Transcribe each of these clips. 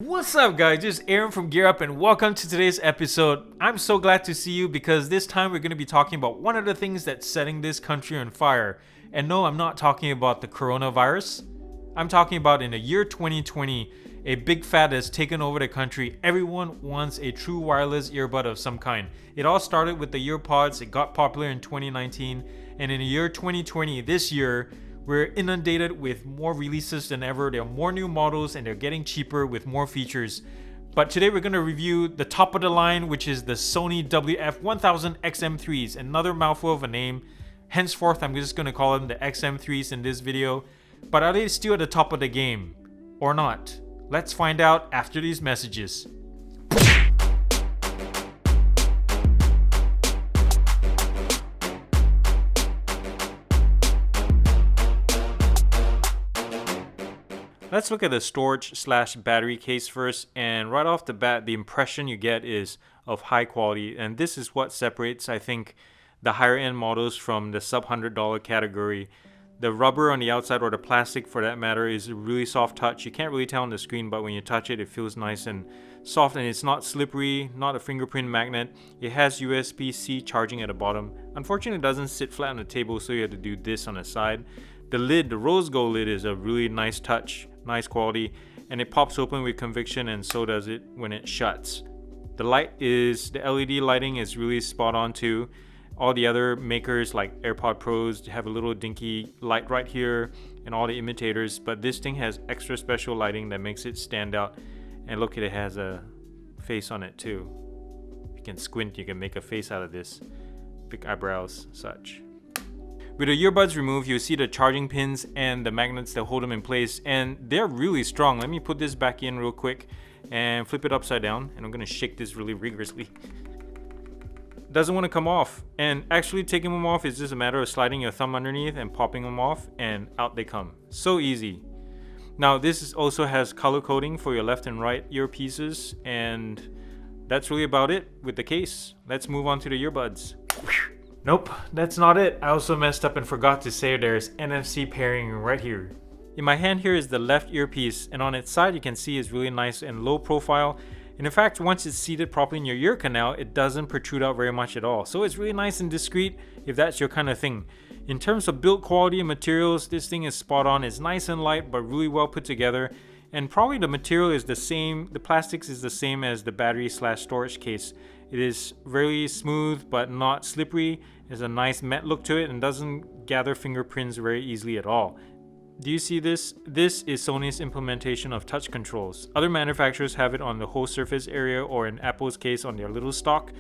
What's up guys, this is Aaron from GearUP and welcome to today's episode. I'm so glad to see you because this time we're going to be talking about one of the things that's setting this country on fire. And no, I'm not talking about the coronavirus. I'm talking about in the year 2020, a big fad has taken over the country. Everyone wants a true wireless earbud of some kind. It all started with the Earpods, it got popular in 2019, and in the year 2020, this year, we're inundated with more releases than ever. There are more new models and they're getting cheaper with more features. But today we're going to review the top of the line, which is the Sony WF-1000XM3s. Another mouthful of a name. Henceforth, I'm just going to call them the XM3s in this video. But are they still at the top of the game? Or not? Let's find out after these messages. Let's look at the storage/battery case first, and right off the bat the impression you get is of high quality, and this is what separates, I think, the higher end models from the sub $100 category. The rubber on the outside, or the plastic for that matter, is a really soft touch. You can't really tell on the screen, but when you touch it, it feels nice and soft, and it's not slippery, not a fingerprint magnet. It has USB-C charging at the bottom. Unfortunately, it doesn't sit flat on the table, so you have to do this on the side. The lid, the rose gold lid, is a really nice touch, nice quality, and it pops open with conviction, and so does it when it shuts. The LED lighting is really spot on too. All the other makers like AirPod Pros have a little dinky light right here, and all the imitators, but this thing has extra special lighting that makes it stand out. And look, it has a face on it too. If you can squint, you can make a face out of this. Big eyebrows, such. With the earbuds removed, you'll see the charging pins and the magnets that hold them in place, and they're really strong. Let me put this back in real quick and flip it upside down, and I'm going to shake this really rigorously. Doesn't want to come off, and actually taking them off is just a matter of sliding your thumb underneath and popping them off, and out they come. So easy. Now this also has color coding for your left and right earpieces, and that's really about it with the case. Let's move on to the earbuds. Nope, that's not it. I also messed up and forgot to say there's NFC pairing right here. In my hand here is the left earpiece, and on its side you can see it's really nice and low profile. And in fact, once it's seated properly in your ear canal, it doesn't protrude out very much at all. So it's really nice and discreet if that's your kind of thing. In terms of build quality and materials, this thing is spot on. It's nice and light, but really well put together. And probably the material is the same, the plastics is the same as the battery/storage case. It is very smooth but not slippery. There's a nice matte look to it and doesn't gather fingerprints very easily at all. Do you see this? This is Sony's implementation of touch controls. Other manufacturers have it on the whole surface area, or in Apple's case on their little stock.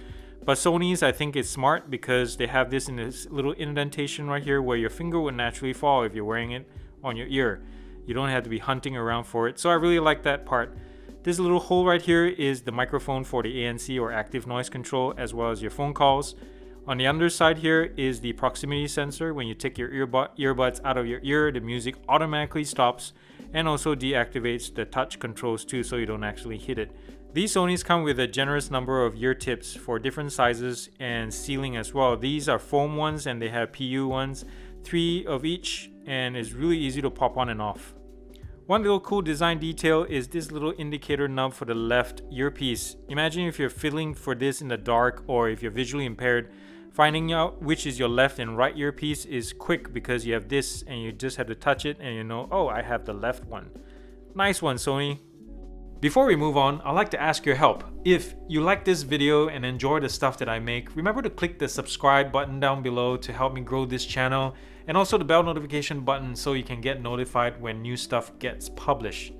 But Sony's, I think, is smart because they have this in this little indentation right here where your finger would naturally fall if you're wearing it on your ear. You don't have to be hunting around for it. So I really like that part. This little hole right here is the microphone for the ANC, or active noise control, as well as your phone calls. On the underside here is the proximity sensor. When you take your earbuds out of your ear, the music automatically stops and also deactivates the touch controls too, so you don't actually hit it. These Sonys come with a generous number of ear tips for different sizes and sealing as well. These are foam ones and they have PU ones, 3 of each, and it's really easy to pop on and off. One little cool design detail is this little indicator nub for the left earpiece. Imagine if you're fiddling for this in the dark, or if you're visually impaired. Finding out which is your left and right earpiece is quick because you have this and you just have to touch it and you know, oh, I have the left one. Nice one, Sony. Before we move on, I'd like to ask your help. If you like this video and enjoy the stuff that I make, remember to click the subscribe button down below to help me grow this channel, and also the bell notification button so you can get notified when new stuff gets published.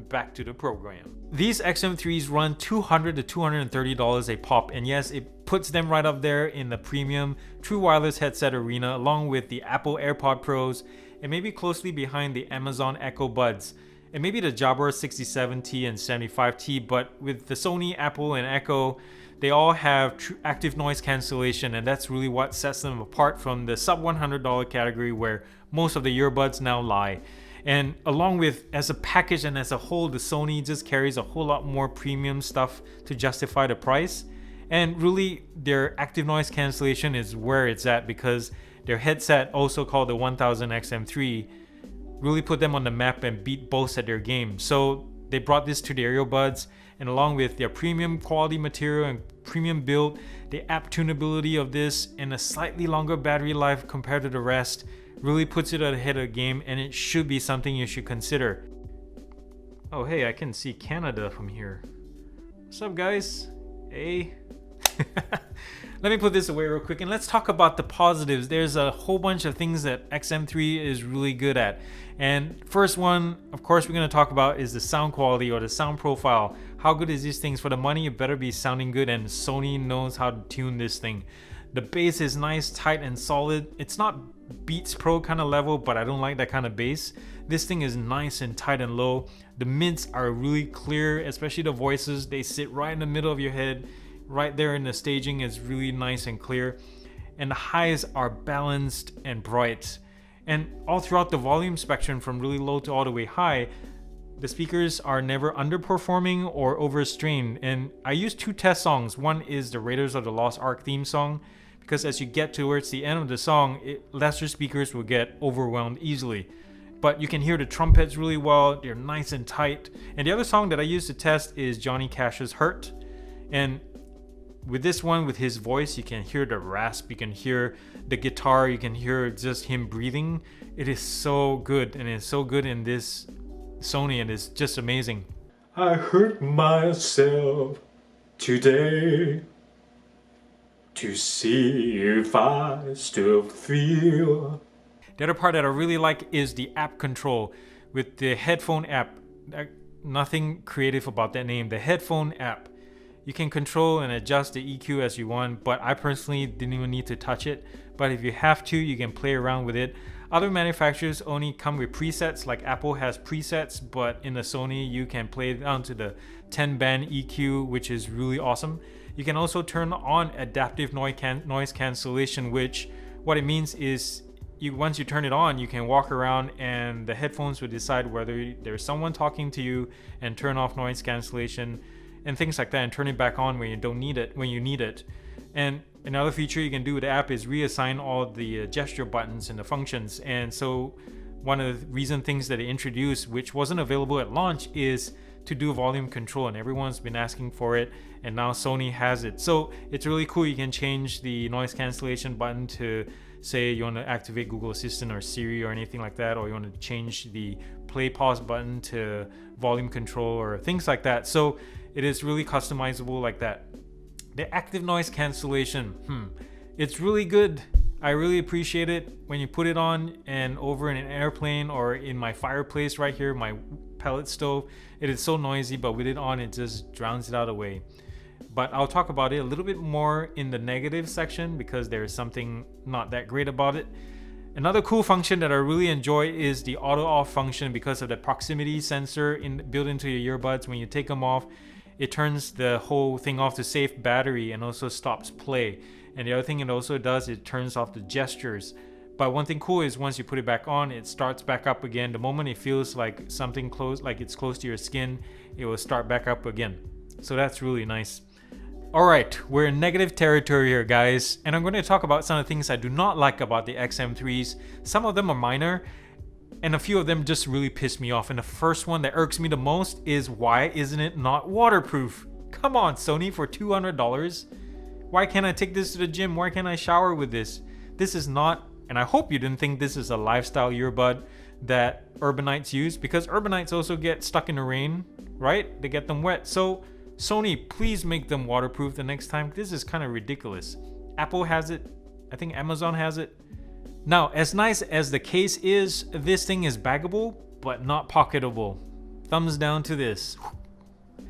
Back to the program. These XM3s run $200 to $230 a pop, and yes, it puts them right up there in the premium true wireless headset arena, along with the Apple AirPod Pros, and maybe closely behind the Amazon Echo Buds, and maybe the Jabra 67T and 75T. But with the Sony, Apple, and Echo, they all have active noise cancellation, and that's really what sets them apart from the sub $100 category where most of the earbuds now lie. And along with, as a package and as a whole, the Sony just carries a whole lot more premium stuff to justify the price. And really, their active noise cancellation is where it's at, because their headset, also called the 1000XM3, really put them on the map and beat Bose at their game. So they brought this to the Earbuds, and along with their premium quality material and premium build, the app tunability of this and a slightly longer battery life compared to the rest really puts it ahead of the game, and it should be something you should consider. Oh hey, I can see Canada from here. What's up guys? Hey. Let me put this away real quick and let's talk about the positives. There's a whole bunch of things that XM3 is really good at. And first one, of course, we're going to talk about is the sound quality or the sound profile. How good is these things? For the money, it better be sounding good, and Sony knows how to tune this thing. The bass is nice, tight, and solid. It's not Beats Pro kind of level, but I don't like that kind of bass. This thing is nice and tight and low. The mids are really clear, especially the voices. They sit right in the middle of your head. Right there in the staging is really nice and clear, and the highs are balanced and bright. And all throughout the volume spectrum from really low to all the way high, the speakers are never underperforming or overstrained. And I use two test songs. One is the Raiders of the Lost Ark theme song, because as you get towards the end of the song, lesser speakers will get overwhelmed easily. But you can hear the trumpets really well. They're nice and tight. And the other song that I use to test is Johnny Cash's Hurt. And with this one, with his voice, you can hear the rasp, you can hear the guitar, you can hear just him breathing. It is so good, and it's so good in this Sony, and it's just amazing. I hurt myself today to see if I still feel. The other part that I really like is the app control with the headphone app. Nothing creative about that name, the headphone app. You can control and adjust the EQ as you want, but I personally didn't even need to touch it. But if you have to, you can play around with it. Other manufacturers only come with presets, like Apple has presets, but in the Sony, you can play down to the 10-band EQ, which is really awesome. You can also turn on adaptive noise cancellation, which what it means is once you turn it on, you can walk around and the headphones will decide whether there's someone talking to you and turn off noise cancellation and things like that, and turn it back on when you don't need it, when you need it. And another feature you can do with the app is reassign all the gesture buttons and the functions. And so one of the things that they introduced, which wasn't available at launch, is to do volume control, and everyone's been asking for it, and now Sony has it. So it's really cool. You can change the noise cancellation button to, say you want to activate Google Assistant or Siri or anything like that, or you want to change the play pause button to volume control or things like that. So it is really customizable like that. The active noise cancellation, it's really good. I really appreciate it when you put it on and over in an airplane or in my fireplace right here, my pellet stove. It is so noisy, but with it on, it just drowns it out away. But I'll talk about it a little bit more in the negative section because there's something not that great about it. Another cool function that I really enjoy is the auto off function because of the proximity sensor built into your earbuds. When you take them off, it turns the whole thing off to save battery and also stops play. And the other thing it also does, it turns off the gestures. But one thing cool is once you put it back on, it starts back up again. The moment it feels like something close, like it's close to your skin, it will start back up again. So that's really nice. All right, we're in negative territory here, guys. And I'm going to talk about some of the things I do not like about the XM3s. Some of them are minor, and a few of them just really piss me off. And the first one that irks me the most is, why isn't it not waterproof? Come on, Sony, for $200. Why can't I take this to the gym? Why can't I shower with this? This is not, and I hope you didn't think this is a lifestyle earbud that urbanites use, because urbanites also get stuck in the rain, right? They get them wet. So Sony, please make them waterproof the next time. This is kind of ridiculous. Apple has it. I think Amazon has it. Now, as nice as the case is, this thing is baggable, but not pocketable. Thumbs down to this.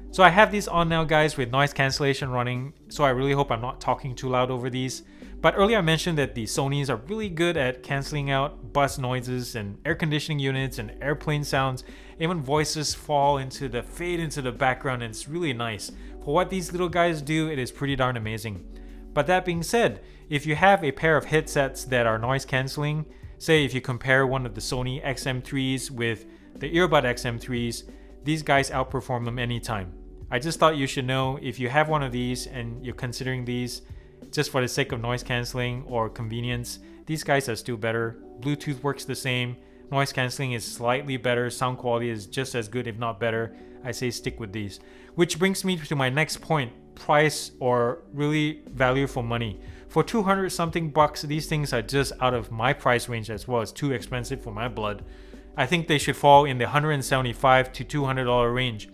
So I have these on now, guys, with noise cancellation running. So I really hope I'm not talking too loud over these. But earlier I mentioned that the Sonys are really good at canceling out bus noises and air conditioning units and airplane sounds. Even voices fade into the background, and it's really nice. For what these little guys do, it is pretty darn amazing. But that being said, if you have a pair of headsets that are noise cancelling, say if you compare one of the Sony XM3s with the Earbud XM3s, these guys outperform them anytime. I just thought you should know, if you have one of these and you're considering these just for the sake of noise cancelling or convenience, these guys are still better. Bluetooth works the same. Noise cancelling is slightly better. Sound quality is just as good, if not better. I say stick with these. Which brings me to my next point. Price, or really value for money. For 200 something bucks, these things are just out of my price range as well. It's too expensive for my blood. I think they should fall in the $175 to $200 range.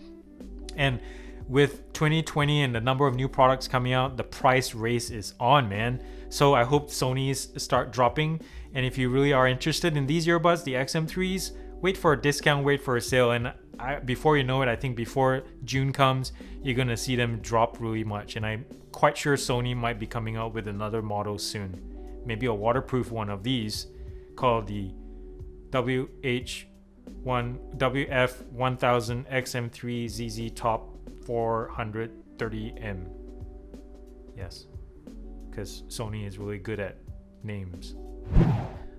And with 2020 and the number of new products coming out, the price race is on, man. So I hope Sony's start dropping. And if you really are interested in these earbuds, the XM3s, wait for a discount, wait for a sale. And before you know it, I think before June comes, you're going to see them drop really much. And I'm quite sure Sony might be coming out with another model soon. Maybe a waterproof one of these called the WF-1000XM3 ZZ Top 430M. Yes, because Sony is really good at names.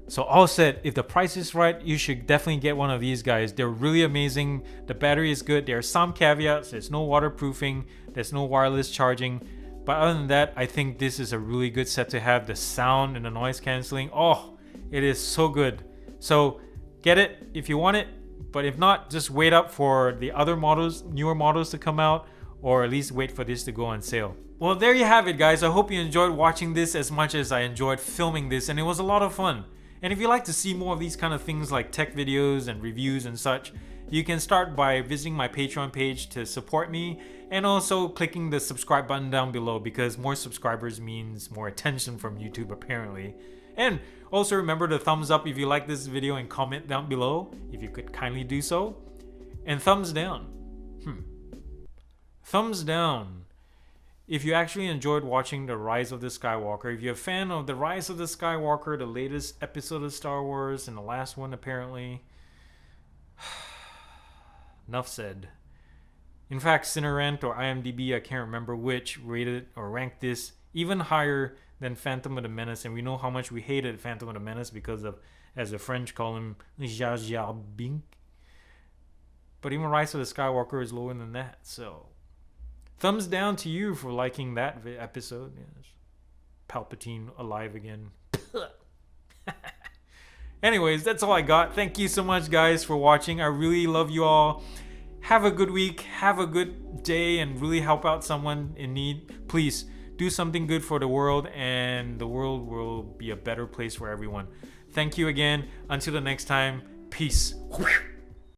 So all said, if the price is right, you should definitely get one of these guys. They're really amazing. The battery is good. There are some caveats. There's no waterproofing. There's no wireless charging. But other than that, I think this is a really good set to have. The sound and the noise cancelling, oh, it is so good. So get it if you want it. But if not, just wait up for the other models, newer models to come out, or at least wait for this to go on sale. Well, there you have it, guys. I hope you enjoyed watching this as much as I enjoyed filming this, and it was a lot of fun. And if you like to see more of these kind of things like tech videos and reviews and such, you can start by visiting my Patreon page to support me, and also clicking the subscribe button down below, because more subscribers means more attention from YouTube apparently. And also remember to thumbs up if you like this video, and comment down below if you could kindly do so. And thumbs down. Thumbs down if you actually enjoyed watching The Rise of the Skywalker. If you're a fan of The Rise of the Skywalker, the latest episode of Star Wars, and the last one apparently. Enough said. In fact, Cinerant or IMDb, I can't remember which, rated or ranked this even higher than Phantom of the Menace, and we know how much we hated Phantom of the Menace because of, as the French call him, Jar Jar Binks. But even Rise of the Skywalker is lower than that, so thumbs down to you for liking that episode. Yes. Palpatine alive again. Anyways, that's all I got. Thank you so much, guys, for watching. I really love you all. Have a good week. Have a good day, and really help out someone in need. Please do something good for the world, and the world will be a better place for everyone. Thank you again. Until the next time, peace.